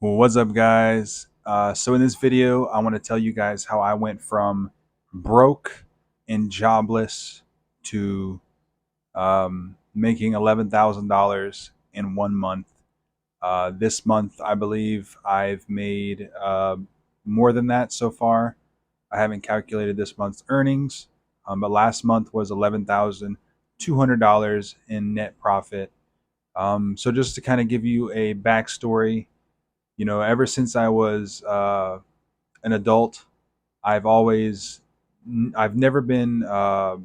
Well, what's up, guys? So in this video, I want to tell you guys how I went from broke and jobless to making $11,000 in 1 month. This month, I believe I've made more than that so far. I haven't calculated this month's earnings, but last month was $11,200 in net profit. So just to kind of give you a backstory, ever since I was an adult, I've always, I've never been, I've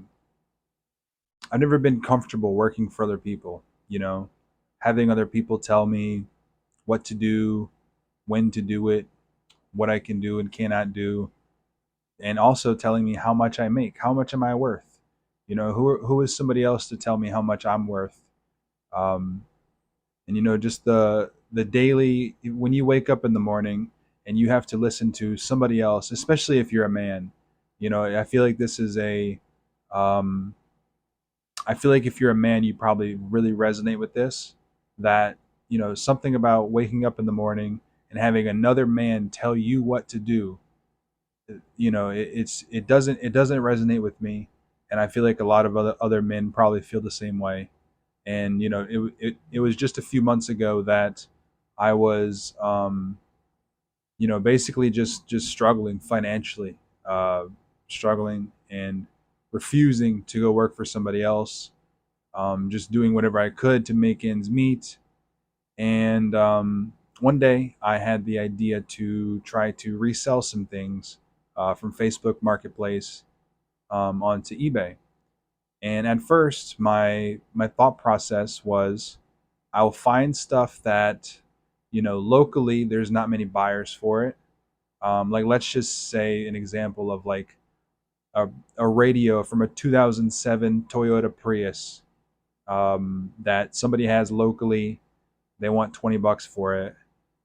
never been comfortable working for other people. Having other people tell me what to do, when to do it, what I can do and cannot do, and also telling me how much I make, how much am I worth. Who is somebody else to tell me how much I'm worth? Um, and just the daily, when you wake up in the morning and you have to listen to somebody else, especially if you're a man. I feel like this is a um I feel like if you're a man, you probably really resonate with this, that something about waking up in the morning and having another man tell you what to do. It doesn't resonate with me, and I feel like a lot of other men probably feel the same way. And it was just a few months ago that I was basically just struggling financially, uh, struggling and refusing to go work for somebody else, just doing whatever I could to make ends meet. And one day I had the idea to try to resell some things from Facebook Marketplace onto eBay. And at first, my thought process was, I'll find stuff that, locally there's not many buyers for it. Like, let's just say an example of like a, a radio from a 2007 Toyota Prius, that somebody has locally. They want 20 bucks for it.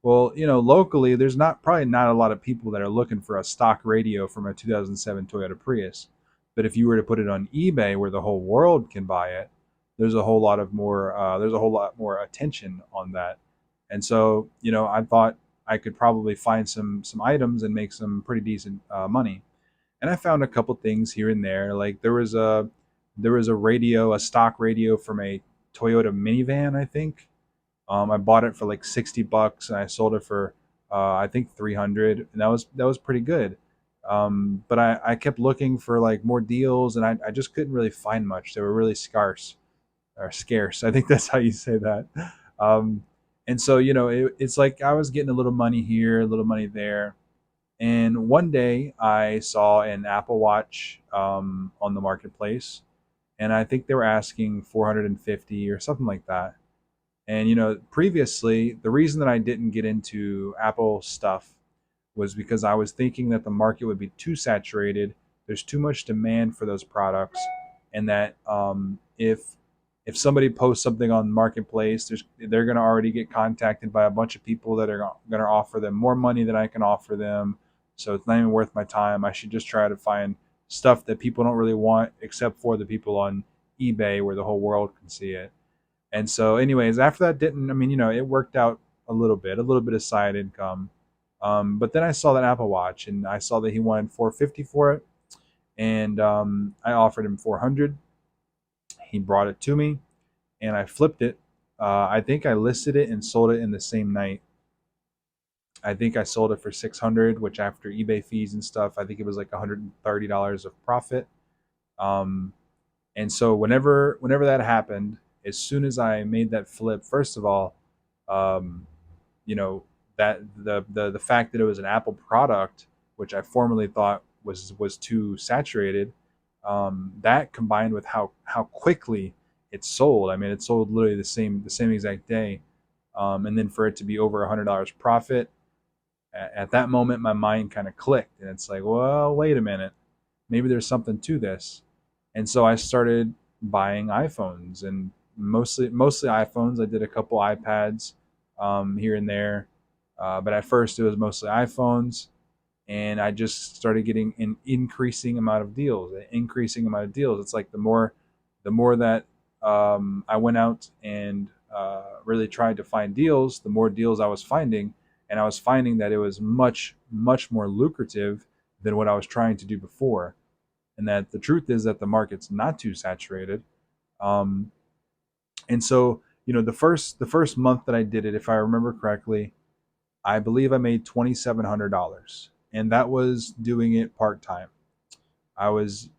Well, locally there's probably not a lot of people that are looking for a stock radio from a 2007 Toyota Prius. But if you were to put it on eBay where the whole world can buy it, there's a whole lot more attention on that. And so, I thought I could probably find some items and make some pretty decent money. And I found a couple things here and there. Like there was a radio, a stock radio from a Toyota minivan, I think. I bought it for like 60 bucks and I sold it for I think 300, and that was pretty good. But I kept looking for like more deals, and I just couldn't really find much. They were really scarce or scarce. I think that's how you say that. Um, and so it's like I was getting a little money here, a little money there. And one day I saw an Apple Watch on the marketplace, and I think they were asking 450 or something like that. And previously, the reason that I didn't get into Apple stuff was because I was thinking that the market would be too saturated. There's too much demand for those products, and that if somebody posts something on Marketplace, they're going to already get contacted by a bunch of people that are going to offer them more money than I can offer them. So it's not even worth my time. I should just try to find stuff that people don't really want, except for the people on eBay where the whole world can see it. And so, anyways, after that didn't, I mean, it worked out a little bit of side income. But then I saw that Apple Watch, and I saw that he wanted 450 for it, and I offered him 400. He brought it to me, and I flipped it. I think I listed it and sold it in the same night. I think I sold it for 600, which after eBay fees and stuff, I think it was like $130 of profit. Um, And so whenever that happened, as soon as I made that flip, first of all, um, you know that the fact that it was an Apple product, which I formerly thought was too saturated, that combined with how quickly it sold. I mean, it sold literally the same exact day, and then for it to be over $100 profit, at that moment my mind kind of clicked, and it's like, well, wait a minute, maybe there's something to this. And so I started buying iPhones, and mostly iPhones. I did a couple iPads here and there, but at first it was mostly iPhones, and I just started getting an increasing amount of deals. An increasing amount of deals. It's like the more that I went out and really tried to find deals, the more deals I was finding, and I was finding that it was much more lucrative than what I was trying to do before. And that the truth is that the market's not too saturated. Um, and so, the first month that I did it, if I remember correctly, I believe I made $2,700, and that was doing it part time. I was,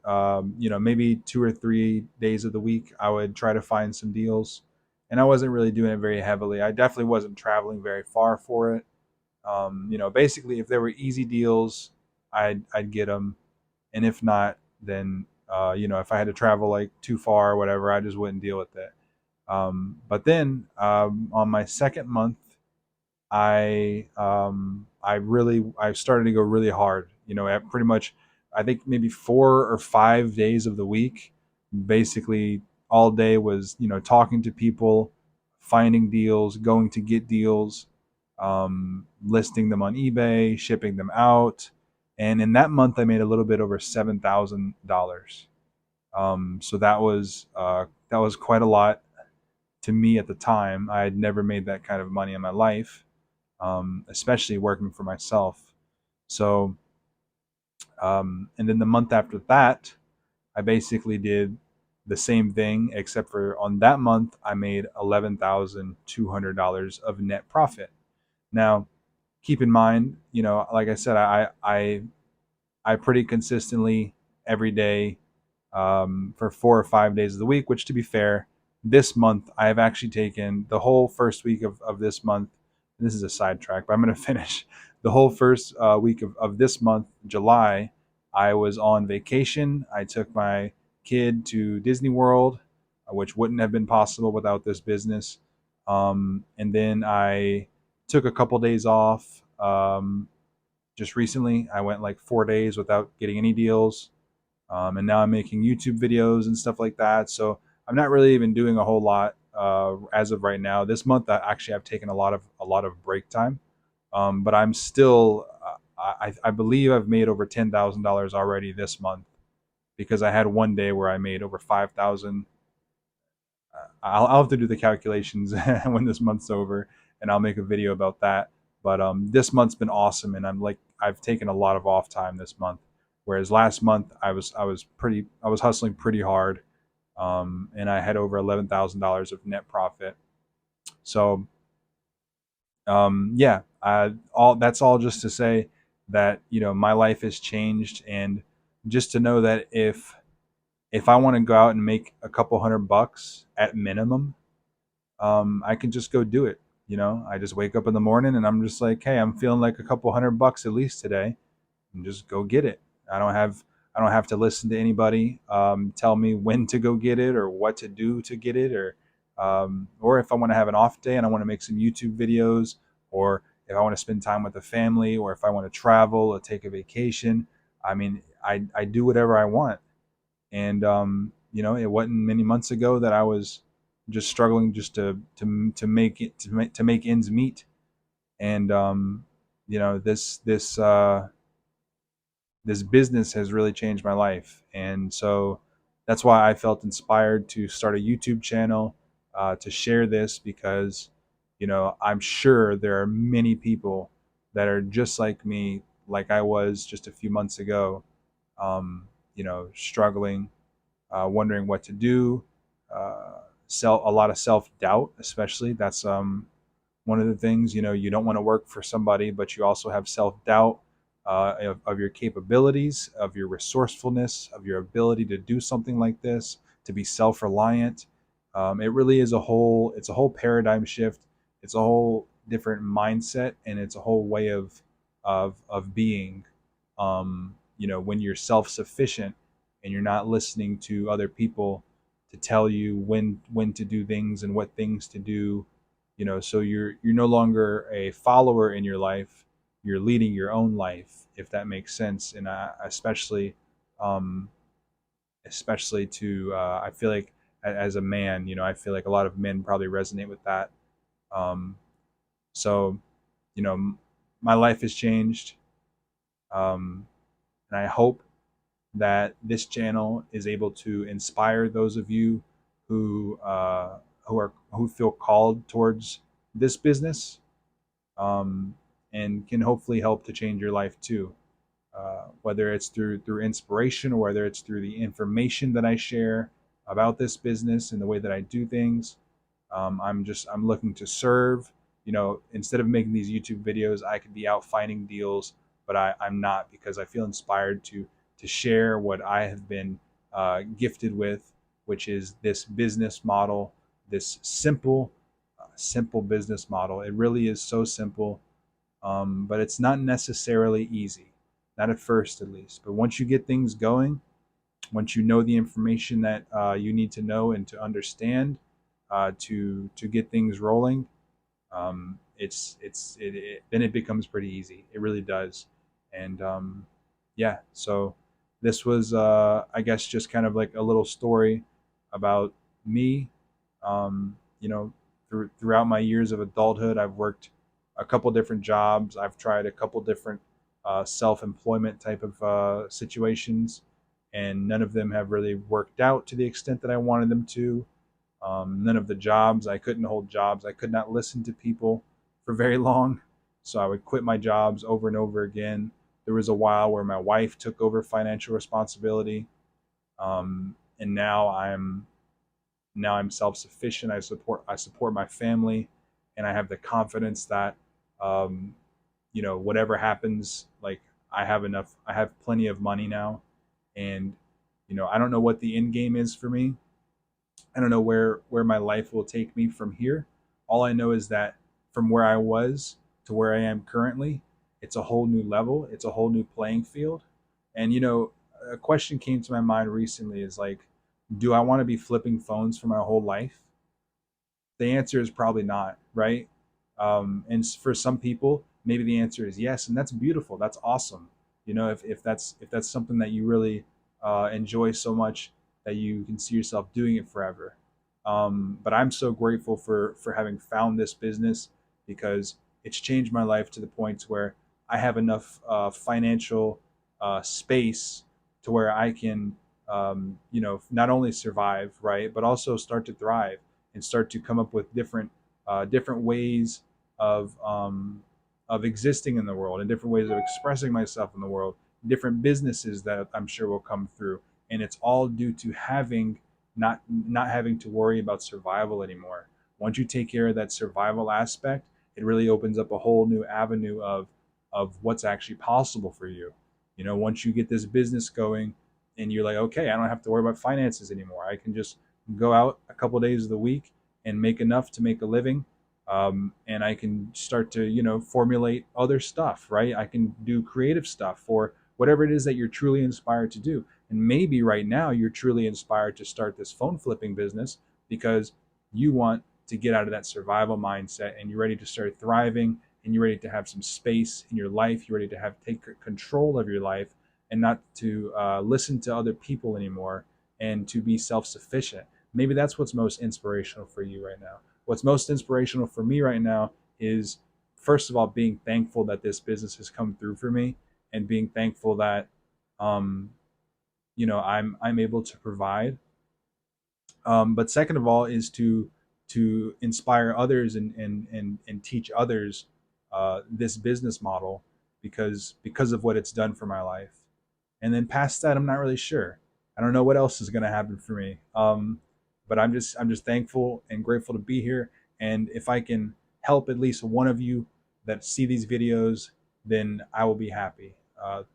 maybe 2 or 3 days of the week, I would try to find some deals, and I wasn't really doing it very heavily. I definitely wasn't traveling very far for it. Basically, if there were easy deals, I'd get them, and if not, then if I had to travel like too far or whatever, I just wouldn't deal with it. But then on my second month, I started to go really hard. At pretty much, I think maybe 4 or 5 days of the week, basically all day was talking to people, finding deals, going to get deals, listing them on eBay, shipping them out, and in that month I made a little bit over $7,000. So that was quite a lot to me at the time. I had never made that kind of money in my life, especially working for myself. So, and then the month after that, I basically did the same thing, except for on that month, I made $11,200 of net profit. Now, keep in mind, like I said, I pretty consistently every day, for 4 or 5 days of the week, which to be fair, this month I have actually taken the whole first week of this month. This is a sidetrack, but I'm going to finish the whole first week of this month, July. I was on vacation. I took my kid to Disney World, which wouldn't have been possible without this business. And then I took a couple days off. Just recently, I went like 4 days without getting any deals, and now I'm making YouTube videos and stuff like that. So I'm not really even doing a whole lot as of right now. This month, I've taken a lot of break time, but I'm still. I believe I've made over $10,000 already this month because I had one day where I made over 5,000. I'll have to do the calculations when this month's over, and I'll make a video about that. But this month's been awesome, and I've taken a lot of off time this month. Whereas last month I was hustling pretty hard, and I had over $11,000 of net profit. So yeah, all that's all just to say that my life has changed, and just to know that if I want to go out and make a couple $100 at minimum, I can just go do it. I just wake up in the morning and I'm just like, hey, I'm feeling like a couple $100 at least today, and just go get it. I don't have I don't have to listen to anybody tell me when to go get it or what to do to get it, or if I want to have an off day and I want to make some YouTube videos, or if I want to spend time with the family, or if I want to travel or take a vacation. I mean, I do whatever I want. And it wasn't many months ago that I was just struggling just to make ends meet. And this business has really changed my life, and so that's why I felt inspired to start a YouTube channel, to share this, because I'm sure there are many people that are just like me, like I was just a few months ago, struggling, wondering what to do, a lot of self doubt, especially. That's one of the things. You don't want to work for somebody, but you also have self doubt of your capabilities, of your resourcefulness, of your ability to do something like this, to be self reliant. It really is it's a whole paradigm shift. It's a whole different mindset, and it's a whole way of being. When you're self sufficient and you're not listening to other people to tell you when to do things and what things to do. So you're no longer a follower in your life, you're leading your own life, if that makes sense. And um especially to I feel like, as a man, I feel like a lot of men probably resonate with that. Um so my life has changed, and I hope that this channel is able to inspire those of you who feel called towards this business, um, and can hopefully help to change your life too. Whether it's through inspiration or whether it's through the information that I share about this business and the way that I do things. I'm looking to serve. Instead of making these YouTube videos, I could be out finding deals, but I'm not, because I feel inspired to share what I have been gifted with, which is this business model, this simple business model. It really is so simple, but it's not necessarily easy, not at first at least. But once you get things going, once you know the information that you need to know and to understand, to get things rolling, then it becomes pretty easy. It really does. And yeah, so this was, I guess, just kind of like a little story about me. Throughout my years of adulthood, I've worked a couple different jobs. I've tried a couple different self-employment type of situations, and none of them have really worked out to the extent that I wanted them to. None of the jobs, I couldn't hold jobs. I could not listen to people for very long. So I would quit my jobs over and over again. There was a while where my wife took over financial responsibility. And now I'm self-sufficient. I support my family, and I have the confidence that um, whatever happens, like, I have plenty of money now. And I don't know what the end game is for me. I don't know where my life will take me from here. All I know is that from where I was to where I am currently, it's a whole new level. It's a whole new playing field. And a question came to my mind recently, is like, do I want to be flipping phones for my whole life? The answer is probably not, right? And for some people, maybe the answer is yes, and that's beautiful. That's awesome. If that's something that you really enjoy so much that you can see yourself doing it forever. But I'm so grateful for having found this business, because it's changed my life to the point where I have enough financial space to where I can, not only survive, right, but also start to thrive and start to come up with different ways of existing in the world, and different ways of expressing myself in the world, different businesses that I'm sure will come through. And it's all due to not having to worry about survival anymore. Once you take care of that survival aspect, it really opens up a whole new avenue of what's actually possible for you. Once you get this business going, and you're like, okay, I don't have to worry about finances anymore. I can just go out a couple days of the week and make enough to make a living. And I can start to, formulate other stuff, right? I can do creative stuff for whatever it is that you're truly inspired to do. And maybe right now you're truly inspired to start this phone flipping business because you want to get out of that survival mindset, and you're ready to start thriving, and you're ready to have some space in your life. You're ready to take control of your life, and not to listen to other people anymore, and to be self-sufficient. Maybe that's what's most inspirational for you right now. What's most inspirational for me right now is, first of all, being thankful that this business has come through for me, and being thankful that um, I'm able to provide. But second of all is to inspire others, and teach others this business model, because of what it's done for my life. And then past that, I'm not really sure. I don't know what else is going to happen for me. But I'm just thankful and grateful to be here. And if I can help at least one of you that see these videos, then I will be happy.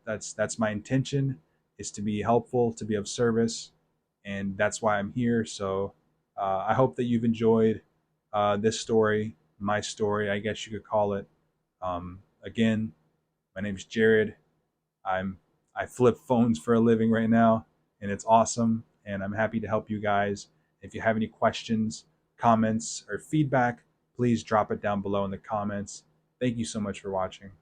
That's my intention, is to be helpful, to be of service, and that's why I'm here. So I hope that you've enjoyed this story, my story, I guess you could call it. Again, my name is Jared. I'm I flip phones for a living right now, and it's awesome. And I'm happy to help you guys. If you have any questions, comments, or feedback, please drop it down below in the comments. Thank you so much for watching.